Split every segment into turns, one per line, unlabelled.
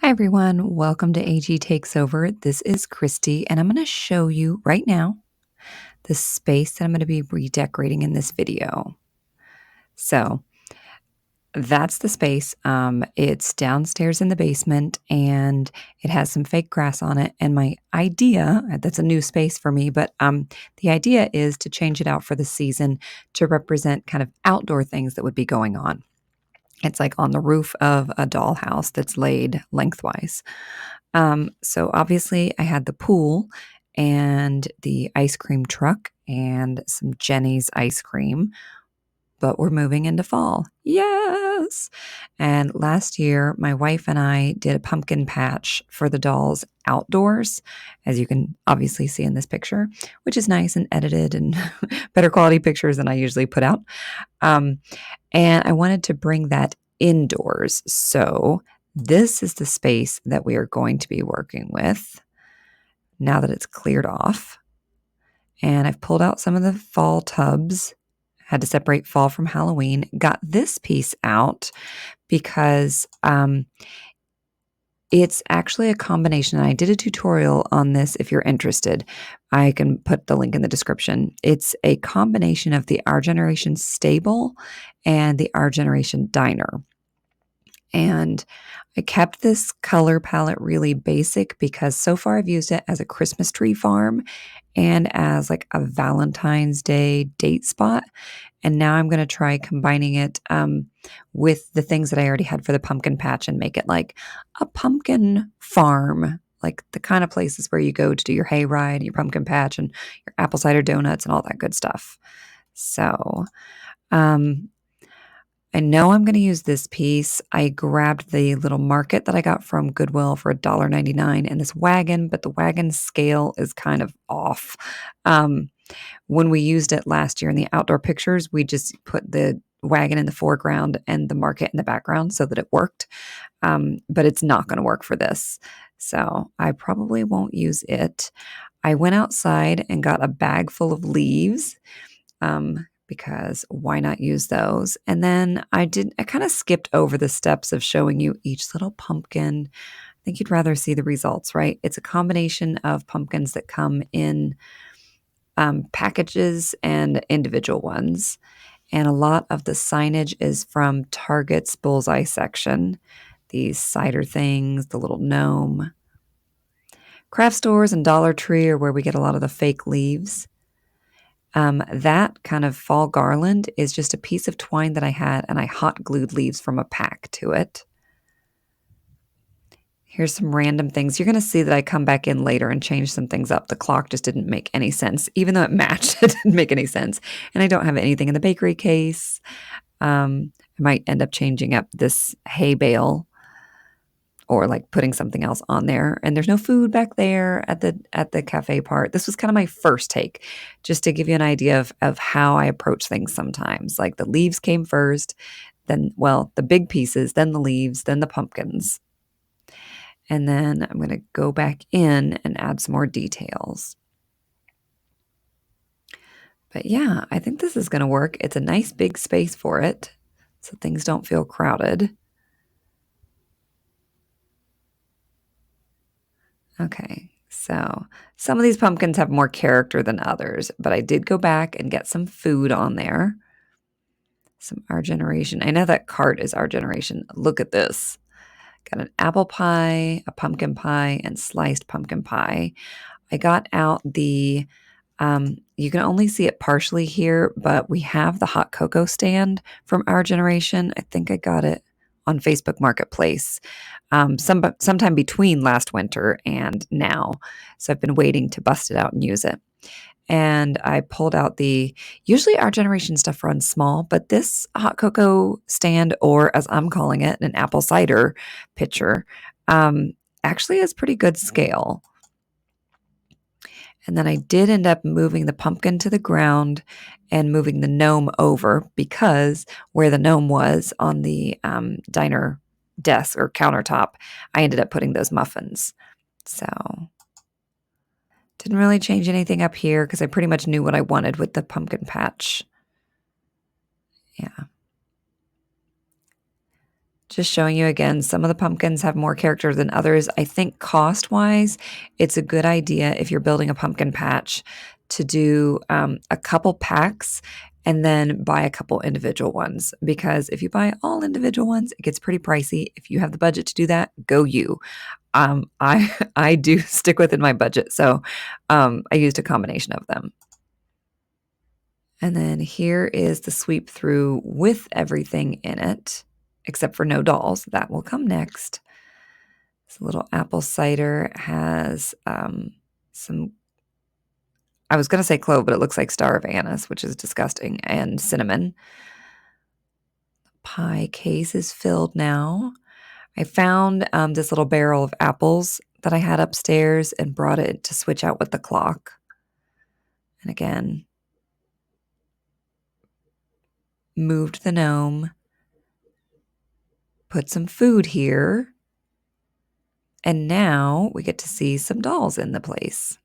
Hi everyone, welcome to AG Takes Over. This is Kristie, and I'm going to show you right now the space that I'm going to be redecorating in this video. So that's the space. It's downstairs in the basement, and it has some fake grass on it. And my idea, that's a new space for me, but the idea is to change it out for the season to represent kind of outdoor things that would be going on. It's like on the roof of a dollhouse that's laid lengthwise. So obviously I had the pool and the ice cream truck and some Jenny's ice cream, but we're moving into fall. Yes. And last year, my wife and I did a pumpkin patch for the dolls outdoors, as you can obviously see in this picture, which is nice and edited and better quality pictures than I usually put out. And I wanted to bring that indoors. So this is the space that we are going to be working with now that it's cleared off. And I've pulled out some of the fall tubs, had to separate fall from Halloween, got this piece out because it's actually a combination. And I did a tutorial on this if you're interested. I can put the link in the description. It's a combination of the Our Generation stable and the Our Generation diner. And I kept this color palette really basic because so far I've used it as a Christmas tree farm and as like a Valentine's Day date spot. And now I'm going to try combining it with the things that I already had for the pumpkin patch and make it like a pumpkin farm, like the kind of places where you go to do your hayride and your pumpkin patch and your apple cider donuts and all that good stuff. So, I know I'm going to use this piece. I grabbed the little market that I got from Goodwill for $1.99 and this wagon, but the wagon scale is kind of off. When we used it last year in the outdoor pictures, we just put the wagon in the foreground and the market in the background so that it worked. But it's not going to work for this. So I probably won't use it. I went outside and got a bag full of leaves. Because why not use those? And then I kind of skipped over the steps of showing you each little pumpkin. I think you'd rather see the results, right? It's a combination of pumpkins that come in packages and individual ones. And a lot of the signage is from Target's bullseye section. These cider things, the little gnome. Craft stores and Dollar Tree are where we get a lot of the fake leaves. That kind of fall garland is just a piece of twine that I had, and I hot glued leaves from a pack to it. Here's some random things. You're going to see that I come back in later and change some things up. The clock just didn't make any sense. Even though it matched, it didn't make any sense. And I don't have anything in the bakery case. I might end up changing up this hay bale or like putting something else on there. And there's no food back there at the cafe part. This was kind of my first take, just to give you an idea of how I approach things sometimes. Like the leaves came first, then, well, the big pieces, then the leaves, then the pumpkins. And then I'm going to go back in and add some more details. But yeah, I think this is going to work. It's a nice big space for it, so things don't feel crowded. Okay, so some of these pumpkins have more character than others, but I did go back and get some food on there. Some Our Generation. I know that cart is Our Generation. Look at this. Got an apple pie, a pumpkin pie, and sliced pumpkin pie. I got out the, you can only see it partially here, but we have the hot cocoa stand from Our Generation. I think I got it on Facebook Marketplace sometime between last winter and now. So I've been waiting to bust it out and use it. And I pulled out usually Our Generation stuff runs small, but this hot cocoa stand, or as I'm calling it, an apple cider pitcher, actually has pretty good scale. And then I did end up moving the pumpkin to the ground and moving the gnome over because where the gnome was on the diner desk or countertop, I ended up putting those muffins. So didn't really change anything up here because I pretty much knew what I wanted with the pumpkin patch. Yeah. Just showing you again, some of the pumpkins have more character than others. I think cost-wise, it's a good idea if you're building a pumpkin patch to do a couple packs and then buy a couple individual ones. Because if you buy all individual ones, it gets pretty pricey. If you have the budget to do that, go you. I do stick within my budget, so I used a combination of them. And then here is the sweep through with everything in it, except for no dolls. That will come next. This little apple cider has some, I was going to say clove, but it looks like star of anise, which is disgusting, and cinnamon. The pie case is filled now. I found this little barrel of apples that I had upstairs and brought it to switch out with the clock. And again, moved the gnome, put some food here, and now we get to see some dolls in the place.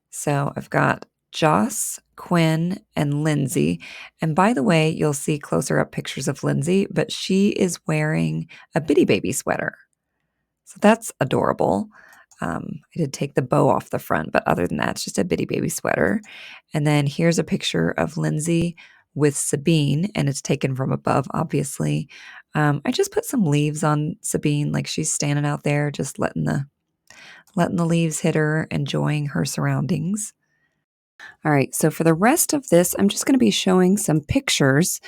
So I've got Joss, Quinn, and Lindsay. And by the way, you'll see closer up pictures of Lindsay, but she is wearing a Bitty Baby sweater. So that's adorable. I did take the bow off the front, but other than that, it's just a Bitty Baby sweater. And then here's a picture of Lindsay with Sabine, and it's taken from above, obviously. I just put some leaves on Sabine, like she's standing out there, just letting the leaves hit her, enjoying her surroundings. All right, so for the rest of this, I'm just going to be showing some pictures,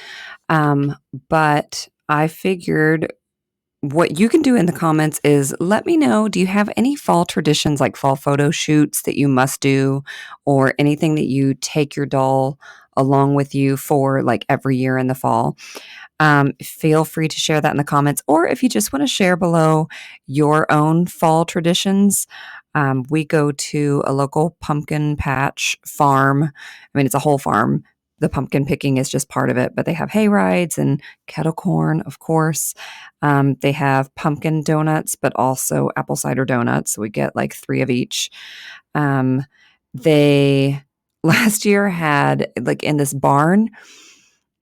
but I figured what you can do in the comments is let me know, do you have any fall traditions like fall photo shoots that you must do, or anything that you take your doll along with you for like every year in the fall? Feel free to share that in the comments, or if you just want to share below your own fall traditions. We go to a local pumpkin patch farm. I mean, it's a whole farm. The pumpkin picking is just part of it, but they have hay rides and kettle corn, of course. They have pumpkin donuts, but also apple cider donuts. So we get like 3 of each. They last year had, like, in this barn,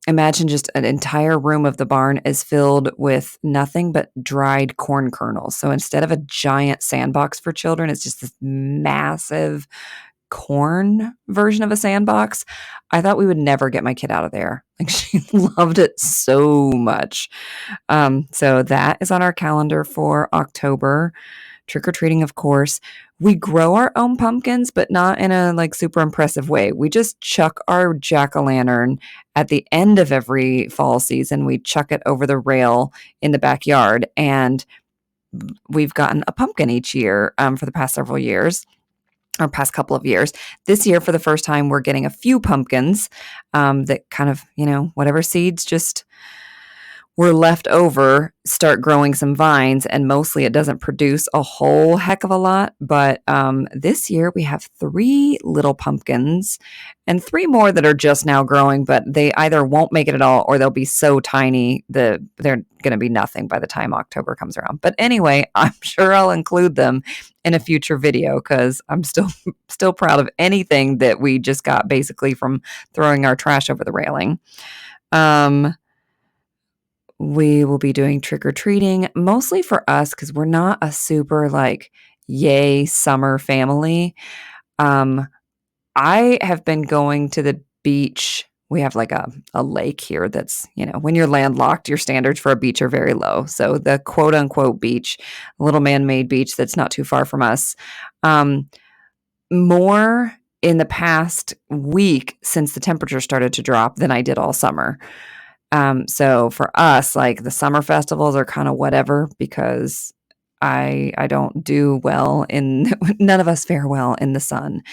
imagine just an entire room of the barn is filled with nothing but dried corn kernels. So instead of a giant sandbox for children, it's just this massive corn version of a sandbox. I thought we would never get my kid out of there. Like, she loved it so much. So that is on our calendar for October. Trick-or-treating, of course. We grow our own pumpkins, but not in a like super impressive way. We just chuck our jack-o'-lantern at the end of every fall season. We chuck it over the rail in the backyard, and we've gotten a pumpkin each year for the past several years, or past couple of years. This year, for the first time, we're getting a few pumpkins that kind of, whatever seeds just were left over start growing some vines, and mostly it doesn't produce a whole heck of a lot. But this year we have 3 little pumpkins and 3 more that are just now growing, but they either won't make it at all or they'll be so tiny that they're going to be nothing by the time October comes around. But anyway, I'm sure I'll include them in a future video because I'm still proud of anything that we just got basically from throwing our trash over the railing. We will be doing trick-or-treating, mostly for us because we're not a super like yay summer family. I have been going to the beach. We have like a lake here that's, when you're landlocked, your standards for a beach are very low. So the quote unquote beach, a little man-made beach that's not too far from us, more in the past week since the temperature started to drop than I did all summer. So for us, like, the summer festivals are kind of whatever because I don't do well none of us fare well in the sun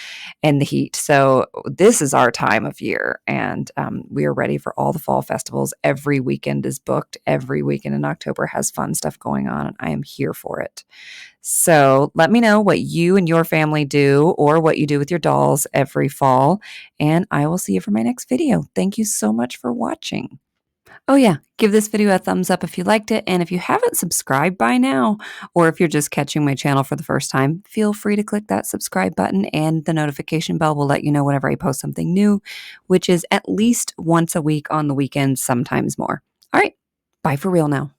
and the heat. So this is our time of year, and we are ready for all the fall festivals. Every weekend is booked. Every weekend in October has fun stuff going on, and I am here for it. So let me know what you and your family do, or what you do with your dolls every fall, and I will see you for my next video. Thank you so much for watching. Oh yeah, give this video a thumbs up if you liked it, and if you haven't subscribed by now, or if you're just catching my channel for the first time, feel free to click that subscribe button, and the notification bell will let you know whenever I post something new, which is at least once a week on the weekends, sometimes more. All right, Bye for real now.